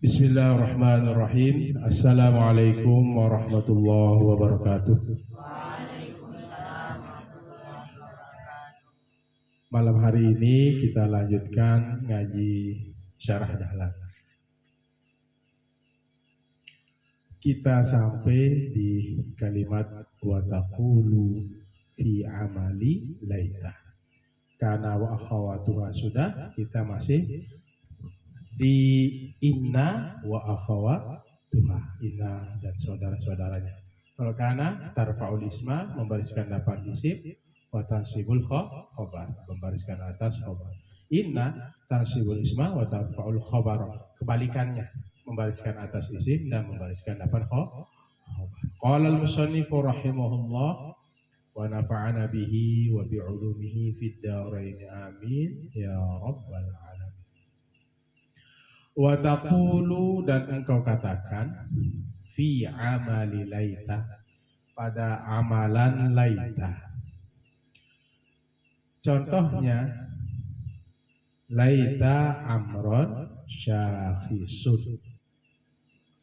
Bismillahirrahmanirrahim. Assalamualaikum warahmatullahi wabarakatuh. Malam hari ini kita lanjutkan ngaji syarah dahlan. Kita sampai di kalimat wa taqulu fi amali laita. Karena wa akhawatuha sudah, kita masih di inna wa akhawatuha, inna dan saudara-saudaranya. Kalau kana tarfa'ul isma, membariskan depan isim, wa tansibul khobar, membariskan atas khobar. Inna tansibul isma wa tarfa'ul khobar, kebalikannya, membariskan atas isim dan membariskan depan khobar. Qala al-musannifu rahimahullah wa nafa'ana bihi wa bi'ulumihi fid dharain amin ya rabbal alamin. Wa taqulu, dan engkau katakan, fi amali laita, pada amalan laita. Contohnya, laita amron syakhisun,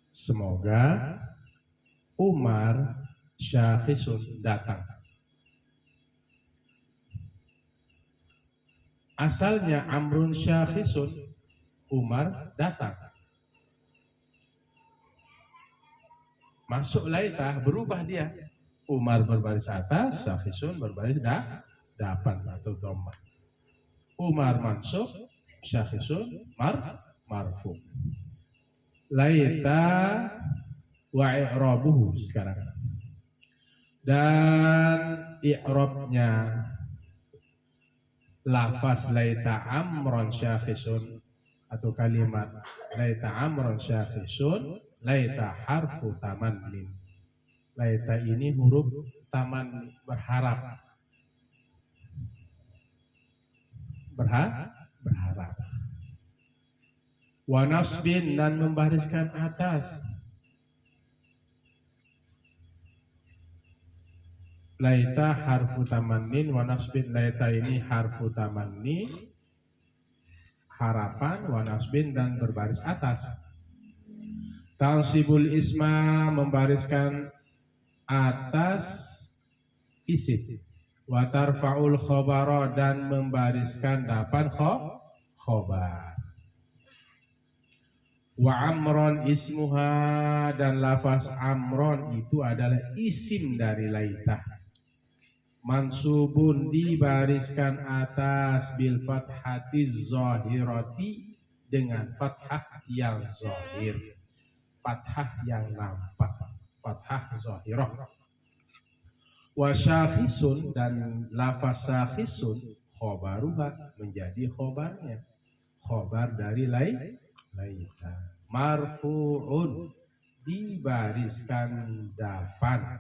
semoga Umar syakhisun datang. Asalnya amrun syakhisun, Umar datang. Masuk laita, berubah dia. Umar berbaris atas, syakhisun berbaris depan atau dhammah. Umar mansub, syakhisun marfu. Laita wa i'rabuhu sekarang. Dan i'rabnya lafaz laita amron syakhisun atau kalimat laita amron syakhisun, laita harfu tamannin. Laita ini huruf taman, berharap. Berharap. Wa nasbin, dan membariskan atas. Laita harfu tamannin wa nasbin, laita ini harfu tamanni, harapan, wa nasbin, dan berbaris atas. Tansibul isma, membariskan atas isim. Wa tarfa'ul khobara, dan membariskan depan khobar. Wa amron ismuha, dan lafaz amron itu adalah isim dari laita. Mansubun, dibariskan atas, bil fathatiz zahirati, dengan fathah yang zahir, fathah yang nampak, fathah zahirah. Wa syakhisun, dan lafaz syakhisun khobaruha, menjadi khobarnya, khobar dari laita. Marfu'un, dibariskan depan,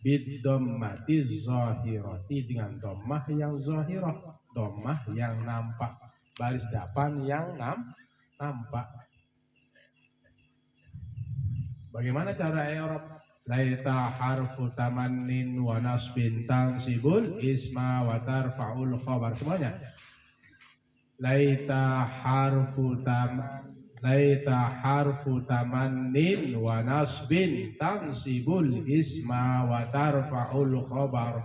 bid dhammatiz zahirati, dengan dhammah yang zahirah, dhammah yang nampak, baris depan yang nampak. Bagaimana cara i'rab? Laita harfu tamannin wa nasbin tansibul isma wa tarfa'ul khabar. Semuanya. Laita harfu tamannin wa nasbin tansibul isma wa tarfa'ul khabar.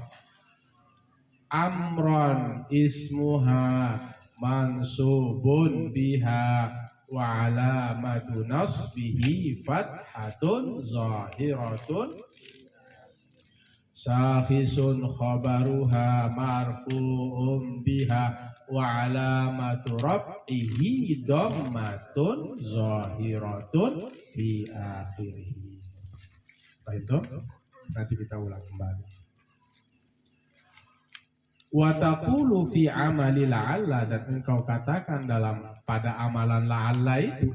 Amron ismuha mansubun biha wa alamatu nasbihi fathatun zahiratun. Syakhisun khabaruha marfu'un biha wa alamatu raf'ihi dhammatun zahiratun fi akhirih. Baik, nanti kita ulang kembali. Wa taqulu fi amali la'alla, dan engkau katakan pada amalan la'alla itu,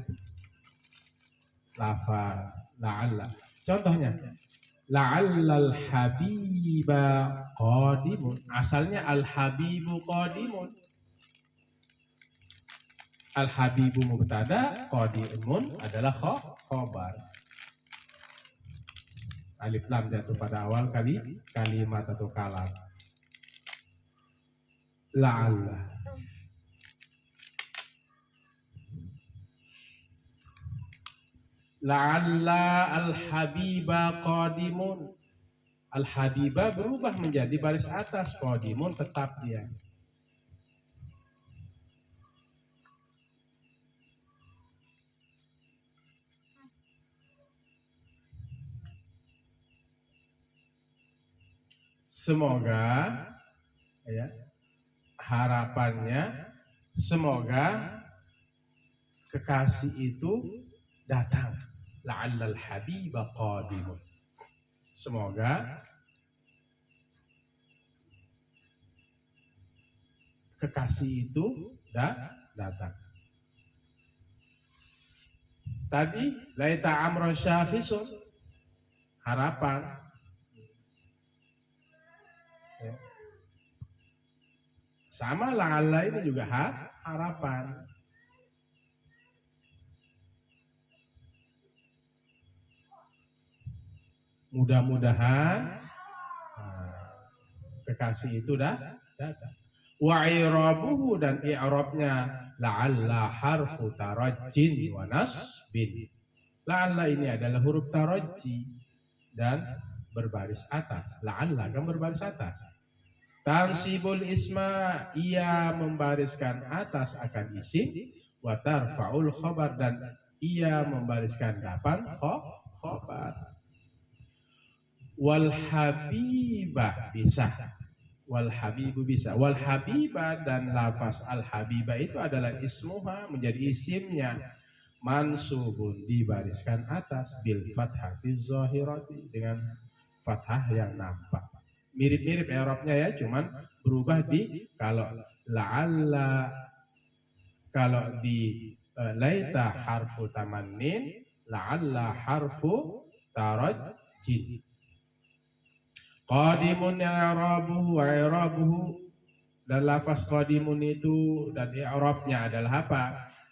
lafaz la'alla. Contohnya, la'allal habiba qadimun. Asalnya al-habibu qadimun. Al-habibu mubtada, qadimun adalah khobar. Alif lam jatuh pada awal kalimat atau kalam. La'alla. La'alla al-habiba qadimun. Al-habiba berubah menjadi baris atas, qadimun tetap dia. Semoga ya, harapannya semoga kekasih itu datang. La'allal habiba qadimun. Semoga kekasih itu datang. Tadi laita amro syafisun, harapan. Ya. Sama la'alla ini juga harapan. Mudah-mudahan kekasih itu datang. Wa i'rabuhu, dan i'rabnya la'alla harfu tarajjin wa nasbin. La'alla ini adalah huruf tarajji dan berbaris atas. La'alla kan berbaris atas. Tansibul isma, ia membariskan atas akan isim. Wa tarfa'ul khobar, dan ia membariskan depan khobar. Wal habibah bisa, wal habibu bisa, wal habibah, dan lafaz al habibah itu adalah ismuha, menjadi isimnya, mansubun dibariskan atas, bil fathati zahirati, dengan fathah yang nampak. Mirip-mirip i'rabnya ya, cuman berubah di kalau la'alla, kalau di laita harfu tamannin, la'alla harfu tarajjin. Qadimun i'rabuhu wa i'rabuhu, dan lafaz qadimun itu dan i'rabnya adalah apa?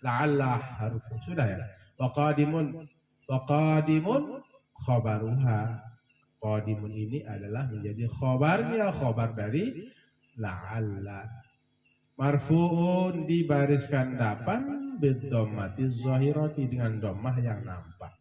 La'alla haruf, sudah ya. Wa qadimun khabaruha. Qadimun ini adalah menjadi khabarnya, khabar dari la'alla. Marfu'un dibariskan depan bidhammati zahirati, dengan dhammah yang nampak.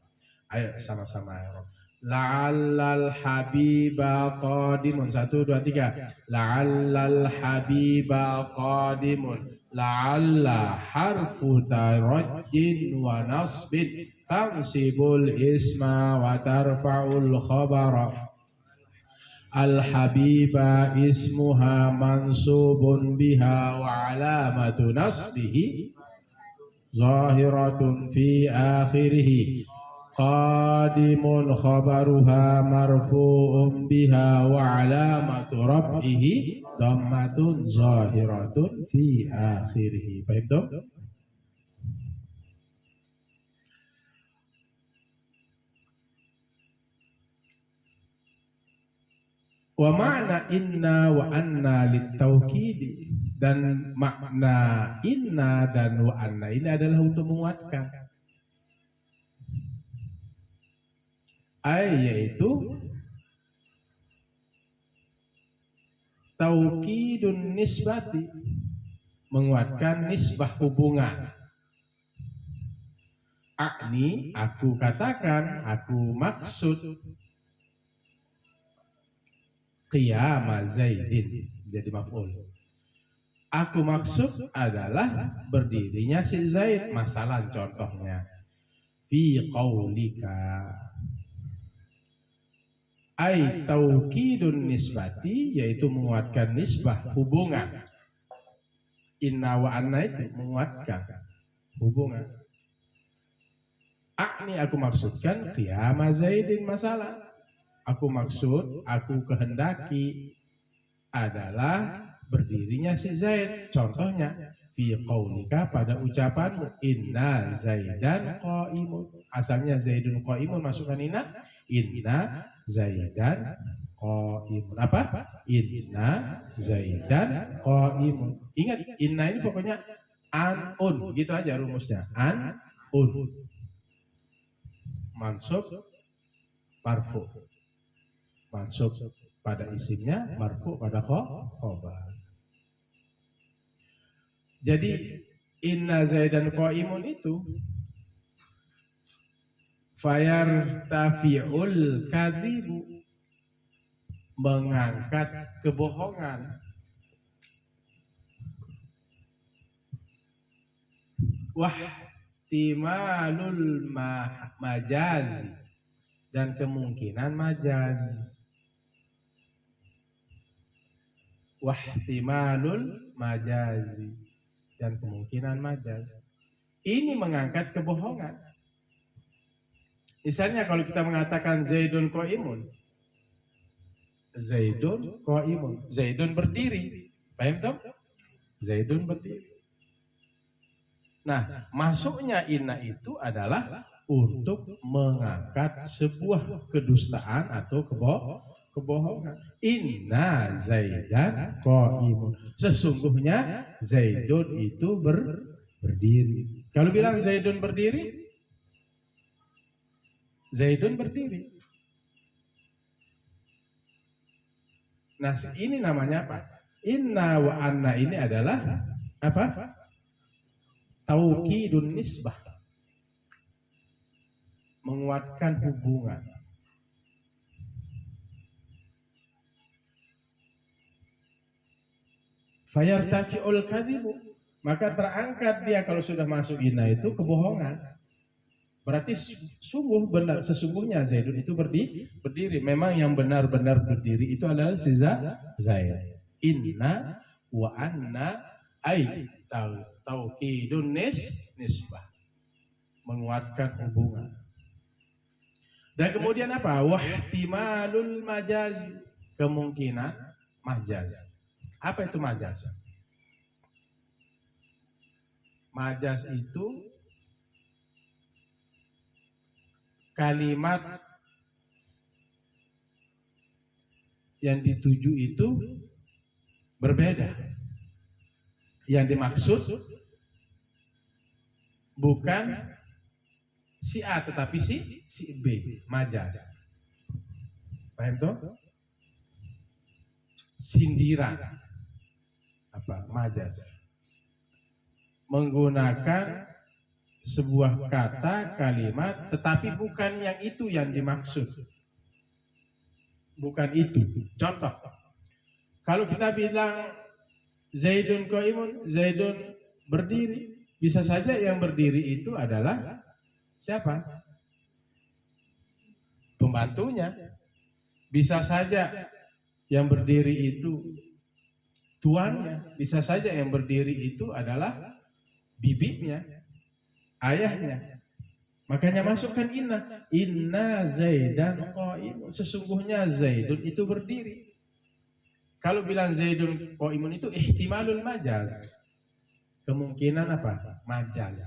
Ayo sama-sama i'rab. La'allal habiba qadimun. 1, 2, 3. La'allal habiba qadimun. La'alla harfu tarajjin wa nasbin, tansibul isma wa tarfa'ul khabara. Al habiba ismuha mansubun biha wa alamatu nasbihi zahiratun fi akhirih. Qadimun khabaruha marfu'un biha wa alamatu rab'ihi dhammatun zahiratun fi akhirih. Paham toh? Wa ma'na inna wa anna litawkidi, dan makna inna dan wa anna ini adalah untuk menguatkan. Yaitu taukidun nisbati, menguatkan nisbah hubungan. Akni, aku katakan, aku maksud, qiyama Zaidin, jadi maf'ul. Aku maksud adalah berdirinya si Zaid. Masalah contohnya fi qaulika, ay taukidun nisbati, yaitu menguatkan nisbah hubungan. Inna wa anna itu menguatkan hubungan. Akni, aku maksudkan, qiyama Zaidin, masalah. Aku maksud, aku kehendaki adalah berdirinya si Zaid. Contohnya fi qaulika, pada ucapanmu, inna Zaidan qaimun. Asalnya Zaidun qaimun, masukkan inna Zaidan qaimun. Apa? Inna Zaidan qaimun. Ingat, inna ini pokoknya an-un, gitu aja rumusnya. An-un, mansub marfu, mansub pada isimnya, marfu pada khobar. Jadi inna Zaidan qaimun itu Fayartafi'ul kadhibu, mengangkat kebohongan. Wahtimalul majazi, dan kemungkinan majaz. Wahtimalul majazi, dan kemungkinan majaz. Ini mengangkat kebohongan. Misalnya kalau kita mengatakan Zaidun qaimun, Zaidun qaimun, Zaidun berdiri. Paham toh? Zaidun berdiri. Nah, masuknya inna itu adalah untuk mengangkat sebuah kedustaan atau kebohongan. Inna Zaidan qaimun. Sesungguhnya Zaidun itu berdiri. Kalau bilang Zaidun berdiri, Zaidun berdiri. Nah, ini namanya apa? Inna wa anna ini adalah apa? Taukidun nisbah, menguatkan hubungan. Fayartafi'ul kadhibu, maka terangkat dia kalau sudah masuk inna itu kebohongan. Berarti sungguh benar, sesungguhnya Zaidun itu berdiri. Memang yang benar-benar berdiri itu adalah si Zaid. Inna wa anna ay taukidun nisbah, menguatkan hubungan. Dan kemudian apa? Wahtimalul majaz, kemungkinan majaz. Apa itu majaz? Majaz itu kalimat yang dituju itu berbeda. Yang dimaksud bukan si A tetapi si B, majaz. Paham toh? Sindiran. Apa? Majaz. Menggunakan sebuah kata, kalimat, tetapi bukan yang itu yang dimaksud. Bukan itu. Contoh, kalau kita bilang Zaidun qaimun, Zaidun berdiri, bisa saja yang berdiri itu adalah siapa? Pembantunya. Bisa saja yang berdiri itu tuannya, bisa saja yang berdiri itu adalah bibinya, ayahnya. Makanya masukkan inna Zaidan qaimun, sesungguhnya Zaidun itu berdiri. Kalau bilang Zaidun qaimun itu ihtimalul majaz, kemungkinan apa? Majaz.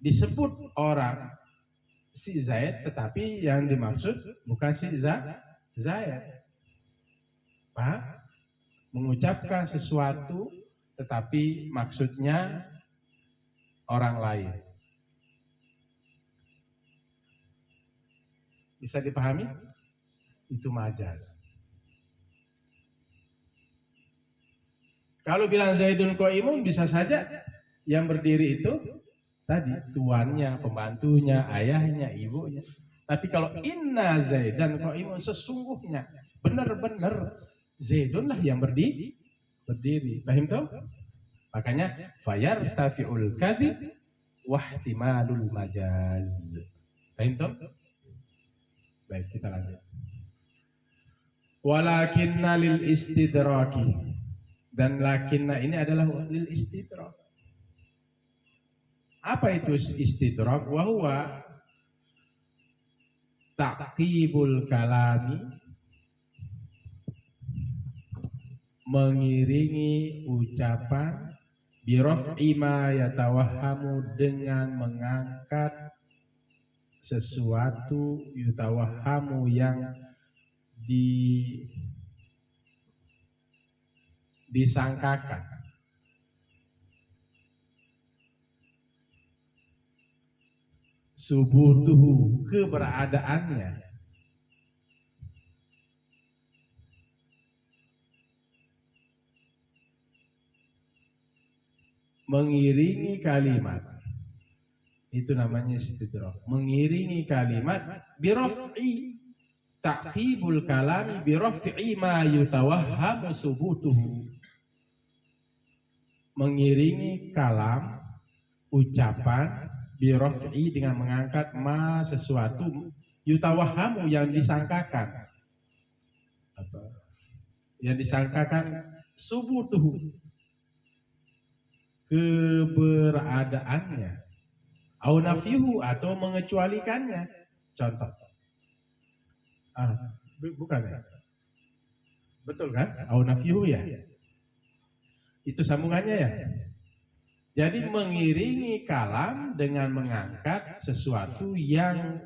Disebut orang si Zaid, tetapi yang dimaksud bukan si Zaid. Paham? Mengucapkan sesuatu tetapi maksudnya orang lain. Bisa dipahami? Itu majaz. Kalau bilang Zaidun qaimun, bisa saja yang berdiri itu tadi tuannya, pembantunya, ayahnya, ibunya. Tapi kalau inna Zaidan qaimun, sesungguhnya benar-benar Zaidun lah yang berdiri. Paham toh? Makanya fayartafi'ul kadhib wahtimalul majaz. Paham toh? Baik, kita lanjut. Walakinna lil istidraki, dan lakinna ini adalah lil istidrak. Apa itu istidrak? Wa huwa taqibul kalami, mengiringi ucapan, biraf'i ma yatawahhamu, dengan mengangkat sesuatu, yutawahhamu yang disangkakan. Subutuhu, keberadaannya. Mengiringi kalimat Itu namanya istidrak. Mengiringi kalimat biraf'i, ta'qibul kalami biraf'i ma yutawahhamu subutuhu. Mengiringi kalam, ucapan biraf'i dengan mengangkat ma sesuatu yutawahhamu yang disangkakan. Yang disangkakan subutuhu, keberadaannya, au nafyuhu atau mengecualikannya. Contoh. Bukan ya? Betul kan? Au nafyuhu ya. Itu sambungannya ya. Jadi mengiringi kalam dengan mengangkat sesuatu yang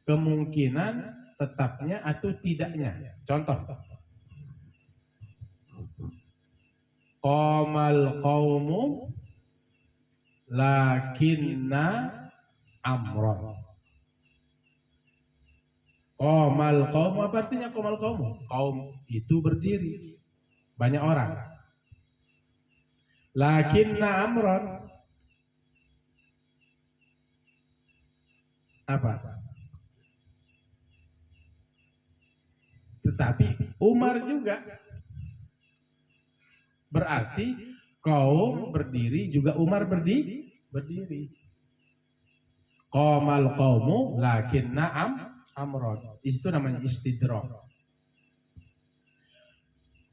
kemungkinan tetapnya atau tidaknya. Contoh. Qamal qaumu lakinna amron. Qamal qaumu apa artinya qamal qaumu? Kaum itu berdiri, banyak orang. Lakinna amron apa? Tetapi Umar juga. Berarti kaum berdiri juga Umar berdiri. Qamal qaumu lakinna amron. Itu namanya istidrak.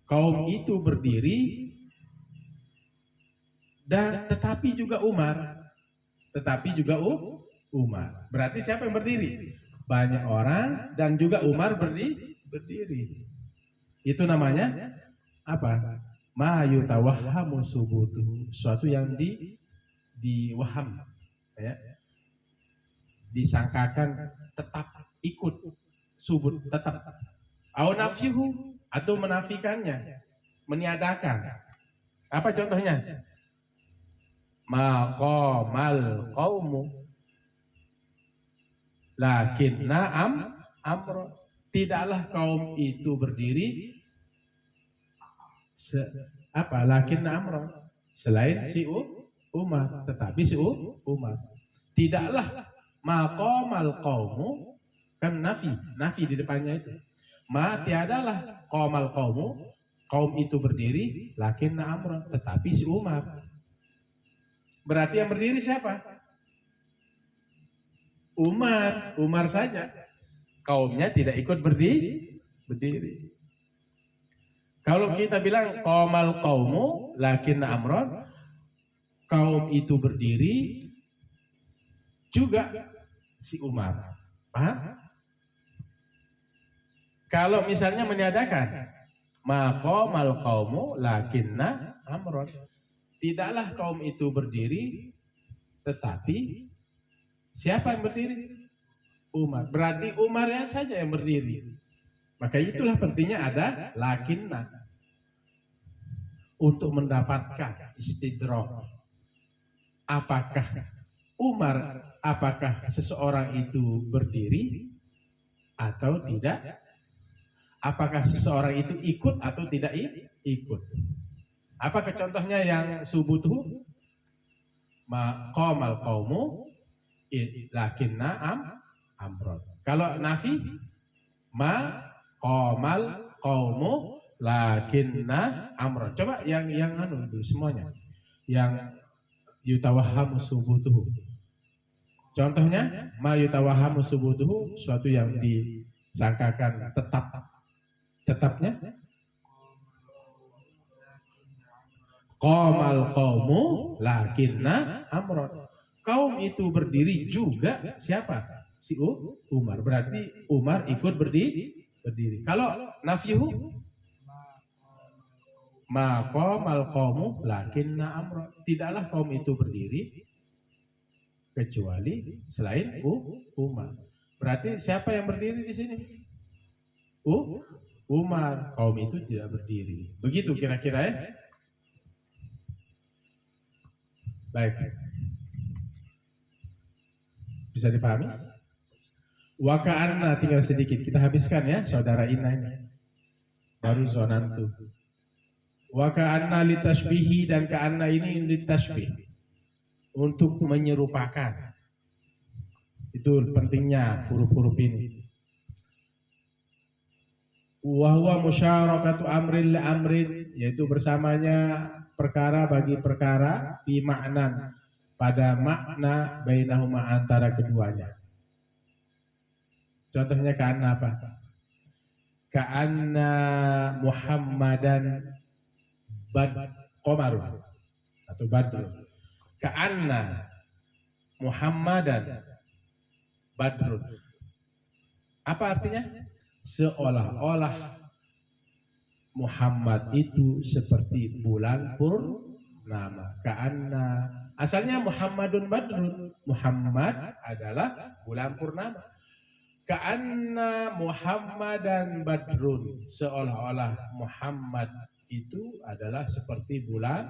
Kaum itu berdiri dan tetapi juga Umar. Berarti siapa yang berdiri? Banyak orang dan juga Umar berdiri. Itu namanya apa? Ma yutawahhamu subutuhu, suatu yang diwaham, ya, disangkakan tetap ikut, subut tetap. Au nafyuhu atau menafikannya, meniadakan. Apa contohnya? Ma qamal qaumu lakinna amro. Tidaklah kaum itu berdiri lakinna amro, selain si Umar, tetapi si Umar. Tidaklah maqamal qaumu, kan nafi di depannya itu. Tiadalah qamal qaumu, kaum itu berdiri, lakinna amro, tetapi si Umar. Berarti yang berdiri siapa? Umar saja. Kaumnya tidak ikut berdiri. Kalau kita bilang qamal qaumu lakinna amron, kaum itu berdiri juga si Umar. Paham? Kalau misalnya meniadakan maqamal qaumu lakinna amron, tidaklah kaum itu berdiri, tetapi siapa yang berdiri? Umar. Berarti Umarnya saja yang berdiri. Maka itulah pentingnya ada lakinna. Untuk mendapatkan istidrak. Apakah seseorang itu berdiri atau tidak? Apakah seseorang itu ikut atau tidak ikut? Apakah contohnya yang subutuh? Qamal qaumu lakinna amron. Kalau nafi qamal qaumu lakinna amron. Coba yang dulu semuanya. Yang yutawahhamu subutuhu. Contohnya yutawahhamu subutuhu, suatu yang disangkakan tetapnya. Qamal qaumu lakinna amron. Kaum itu berdiri juga siapa? Si Umar. Berarti Umar ikut berdiri. Kalau nafyuhu maqamal qaumu lakinna amron. Tidaklah kaum itu berdiri kecuali selain Umar. Berarti siapa yang berdiri di sini? Umar. Kaum itu tidak berdiri. Begitu kira-kira ya. Baik. Bisa dipahami? Wa ka'anna, tinggal sedikit kita habiskan ya saudara Ina ini. Baru zonantu. Wa ka'anna litashbihi, dan ka'anna ini litashbih, untuk menyerupakan. Itu pentingnya huruf-huruf ini. Wa huwa musyarakatu amrin li amrin, yaitu bersamanya perkara bagi perkara, fi ma'nan, pada makna, bainahuma, antara keduanya. Contohnya ka'anna apa? Ka'anna Muhammadan qamarun atau badrun. Ka'anna Muhammadan badrun. Apa artinya? Seolah-olah Muhammad itu seperti bulan purnama. Ka'anna, asalnya Muhammadun badrun. Muhammad adalah bulan purnama. Ka'anna Muhammadan badrun, seolah-olah Muhammad itu adalah seperti bulan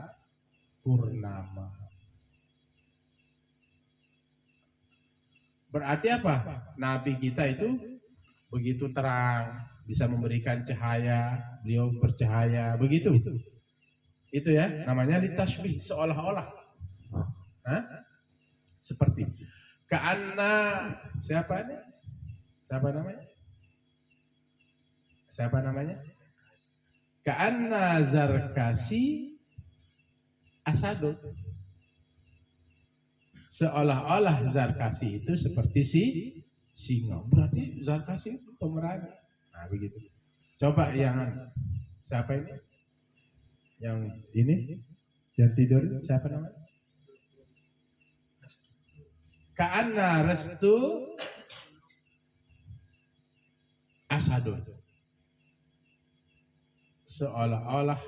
purnama. Berarti apa? Nabi kita itu begitu terang, bisa memberikan cahaya, beliau bercahaya, begitu. Itu ya, namanya litashbih, seolah-olah. Hah? Seperti ka'anna, siapa ini? Siapa namanya? Siapa namanya? Ka'anna Zarkasi asadun. Seolah-olah Zarkasi itu seperti singa. Berarti Zarkasi itu pemerangi. Nah, begitu. Coba yang siapa ini? Yang ini? Yang tidur siapa namanya? Ka'anna Restu asadun. Seolah-olah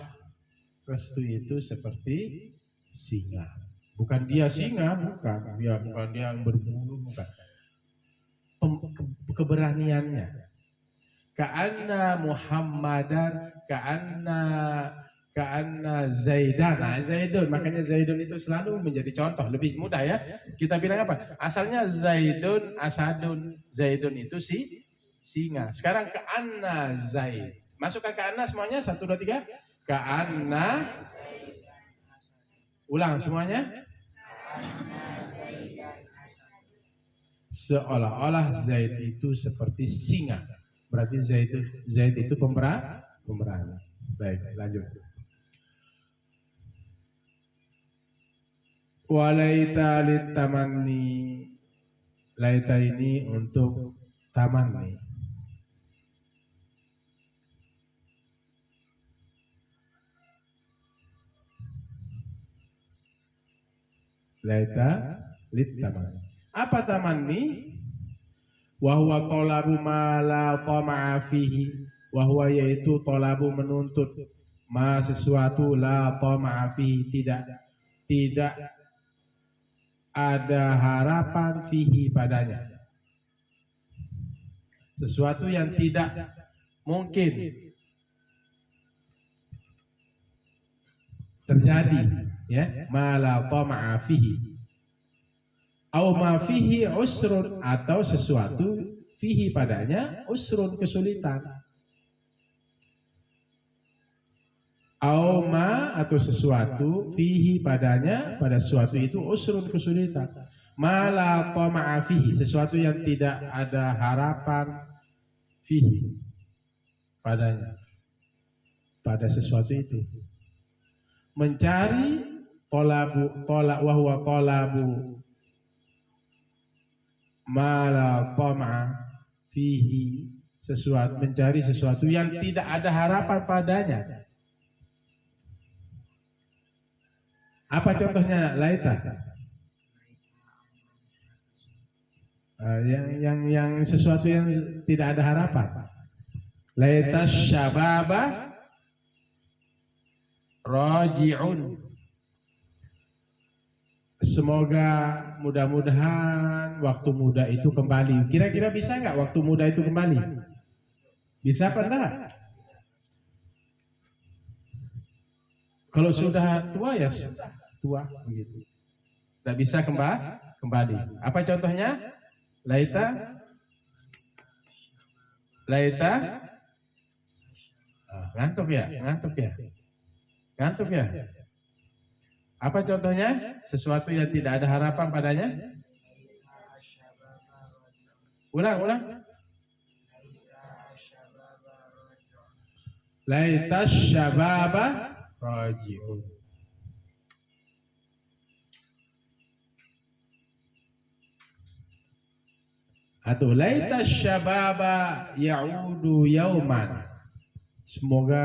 Restu itu seperti singa. Bukan dia singa, bukan dia yang berbulu, bukan. Keberaniannya. Ka'anna Muhammadan, ka'anna Zaidan. Nah, Zaidun, makanya Zaidun itu selalu menjadi contoh, lebih mudah ya. Kita bilang apa? Asalnya Zaidun asadun. Zaidun itu singa. Sekarang ka'anna Zaid. Masukkan ka'anna semuanya, 1, 2, 3. Ka'anna. Ulang semuanya. Seolah-olah Zaid itu seperti singa. Berarti Zaid itu pemberani. Baik, lanjut. Walaita litamanni. Laita ini untuk tamanni. Laita litamanni. Apa tamanni? Wa huwa talabu ma la tama'a fihi. Wa huwa, yaitu talabu, menuntut, ma, sesuatu, la tama'a fihi, tidak ada harapan, fihi, padanya. Sesuatu yang tidak mungkin terjadi, ya, ma la tama'a fihi. Au ma fihi usrun, atau sesuatu fihi, padanya, usrun, kesulitan. Au ma, atau sesuatu, fihi, padanya, pada sesuatu itu, usrun, kesulitan. Ma la tama'a fihi, sesuatu yang tidak ada harapan, fihi, padanya, pada sesuatu itu. Mencari, wa huwa talabu ma la tama'a fihi, sesuatu, mencari sesuatu yang tidak ada harapan padanya. Apa contohnya laita? Yang sesuatu yang tidak ada harapan. Laita syababa raji'un. Semoga, mudah-mudahan waktu muda itu kembali. Kira-kira bisa nggak waktu muda itu kembali? Bisa apa enggak? Kalau sudah tua ya sudah tua begitu. Tidak bisa kembali. Apa contohnya? Laita. Ngantuk ya? Ngantuk ya? Apa contohnya? Sesuatu yang tidak ada harapan padanya? Ulang. Laitas syababa raji'un. Atau laitas syababa ya'udu yauman. Semoga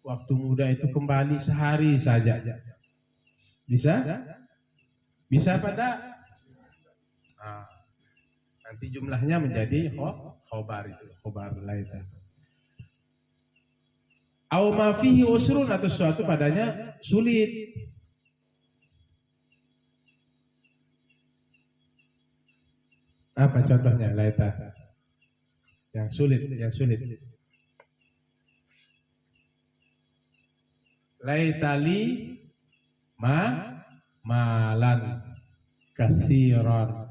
waktu muda itu kembali sehari saja. Bisa? Bisa pada? Nanti jumlahnya menjadi khobar itu, khobar laita. Au ma fihi usrun, atau sesuatu padanya sulit. Apa contohnya laita? Yang sulit. Laitali malan kasiran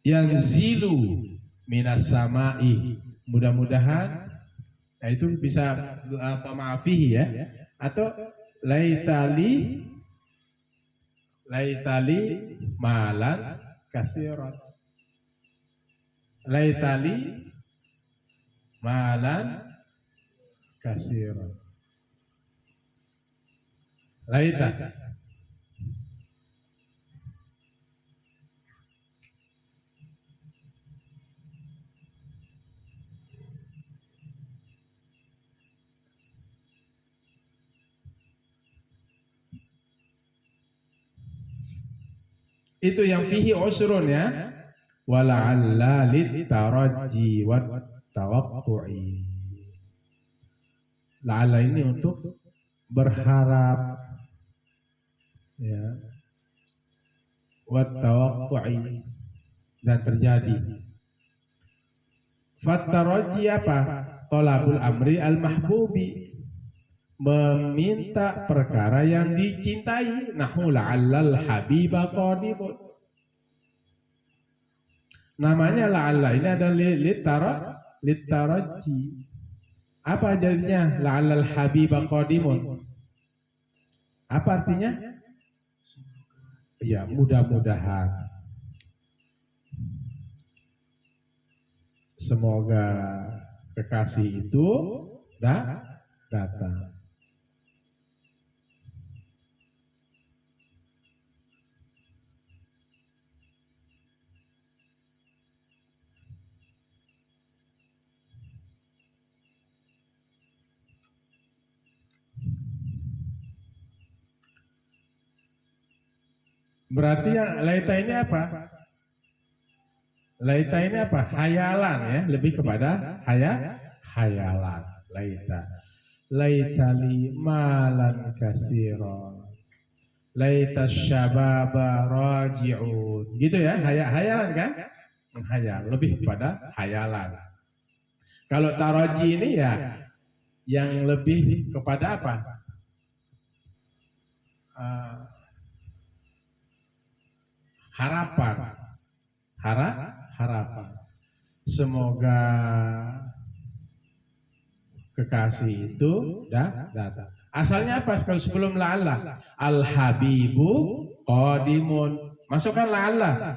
yanzilu minas samai. Mudah-mudahan, nah itu bisa apa maafihi ya, atau laitali malan kasiran. Laitali malan kasiran. Laita. Itu yang fihi usrun ya. Wala'alla littaraji wat tawaqqu'i. La'alla ini untuk berharap ya, wat tawaqqu'i, dan terjadi. Fattaraji apa? Tolabul amri al-mahbubi, meminta perkara yang dicintai. Nahu la'allal habiba qadimun. Namanya la'alla ini adalah littaraji. Apa jadinya la'allal habiba qadimun? Apa artinya? Ya, mudah-mudahan. Semoga kekasih itu datang. Berarti yang laita ini apa? Laita ini apa? Hayalan ya, lebih kepada hayalan. Laita. Laitali malan kasiran. Laita syababa raji'un. Gitu ya, hayalan kan? Menghayal, lebih kepada hayalan. Kalau taraji ini ya yang lebih kepada apa? Harapan. Harapan. Semoga kekasih itu datang. Asalnya apa? Kalau sebelum la'alla, al-habibu qadimun. Masukkan la'alla.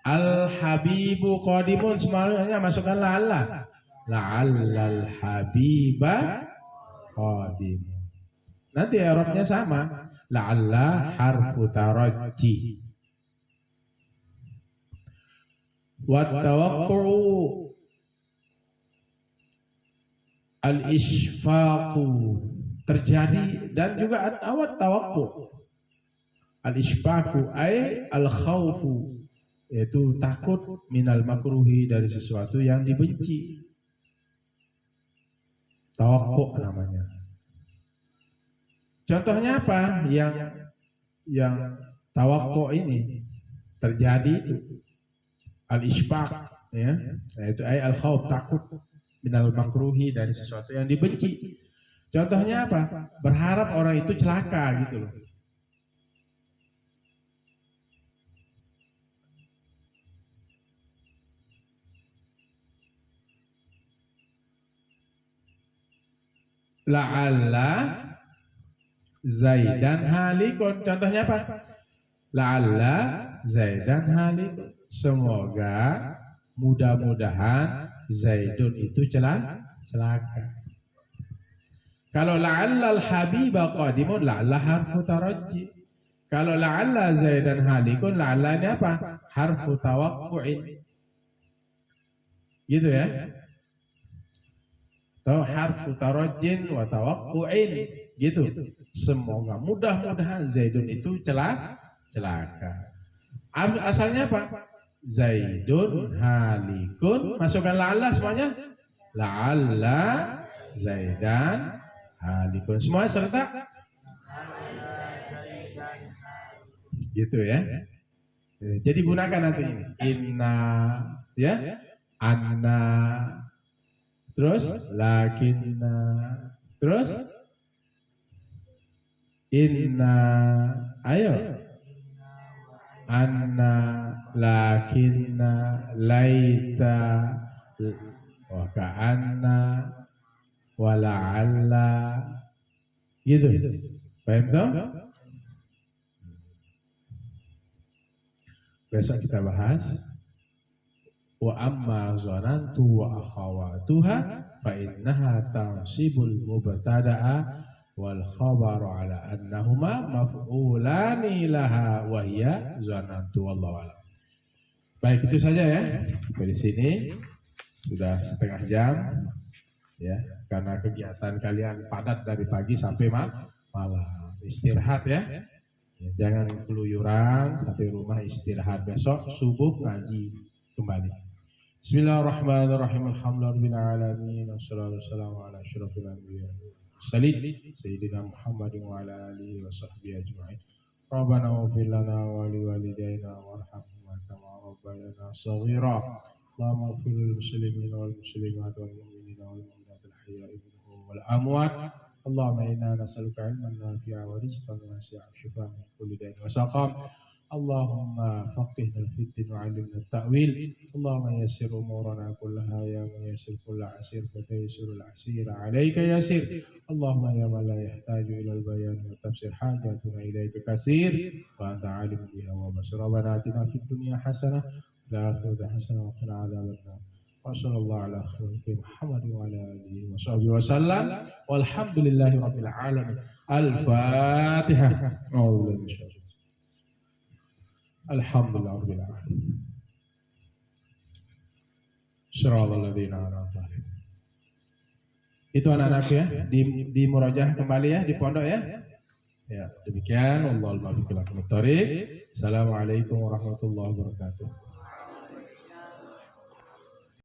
Al-habibu qadimun, semuanya masukkan la'alla. La'allal habiba qadimun. Nanti i'rabnya sama. La'alla harfu tarajji. Wa tawaqqu'u al-isfaqu, terjadi, dan juga awat tawaqqu'u. Al-isfaqu ay al-khawfu, yaitu takut, minal makruhi, dari sesuatu yang dibenci. Tawaqqu'u namanya. Contohnya apa? Yang tawaqqu'u ini terjadi itu al-isfaq ya, yaitu ay al-khawf, takut, minal makruhi, dari sesuatu yang dibenci. Contohnya apa? Berharap orang itu celaka gitu loh. la'alla Zaidan halikun. Contohnya apa? La'alla Zaidan halikun. Semoga, mudah-mudahan Zaidun itu celaka. Kalau la'alla al-habiba qadimun, la'alla harfu tarajji. Kalau la'alla Zaidan halikun, la'alla ini apa? Harfu tawaqqu'in. Gitu ya. Atau harfu tarajjin wa tawaqqu'in. Gitu. Semoga, mudah-mudahan Zaidun itu celaka. Asalnya apa? Zaidun halikun. Masukkan la'alla semuanya. La'alla Zaidan halikun. Semua serta. Gitu ya. Jadi gunakan nanti ini. Inna, ya. Anna. Terus lakinna. Terus inna. Ayo. Anna, lakinna, laita, wa ka'anna, wa la'alla. Gitu. Paham toh? Besok kita bahas wa amma zanantu wa akhawatuha fa innaha tansibul mubtada'a wal khabaru ala annahuma maf'ulani laha wa hiya zanantu, wallahu a'lam. Baik, itu saja ya. Dari sini sudah setengah jam ya, karena kegiatan kalian padat dari pagi sampai malam. Istirahat ya. Jangan keluyuran, tapi rumah istirahat. Besok subuh ngaji kembali. Bismillahirrahmanirrahim. Alhamdulillahirabbil alamin. Wassalatu wassalamu ala asyrofil anbiya'i wal mursalin sayyidina Muhammadin wa ala alihi wa sahbihi ajma'in. Rabbana ighfir lana wa liwalidayna warhamhuma kama rabbayana shaghira. Allahumma ighfir lil muslimin wal muslimat wal mu'minina wal mu'minat al ahya'i minhum wal amwat. Allahumma inna nas'aluka ilman nafi'a wa rizqan wasi'a wa shifaan min kulli da'in wa saqam. Allahumma faqihna fid din wa 'allimna at-ta'wil. Allahumma yassir umurana kullaha ya man yassir kulla 'asir fa tayassirul 'asira 'alaika yasir. Allahumma ya man la yahtaju ila al-bayan wa tafsir hajatuna ilaika kasir wa anta 'alimun biha wa basir. Rabbana atina fid dunya hasanah wa fil akhirati hasanah wa qina adzabannar. Wa sallallahu ala khairi Muhammad wa ala alihi wa sahbihi wa sallam. Walhamdulillahi rabbil alamin. Al-Fatihah. Alhamdulillah rabbil alamin. Shiralal ladzina an'amta 'alaihim. Itu anak-anak ya, di murajaah kembali ya, di pondok ya. Ya, demikian. Wallahul muwaffiq ila aqwamit thoriq. Assalamualaikum warahmatullahi wabarakatuh.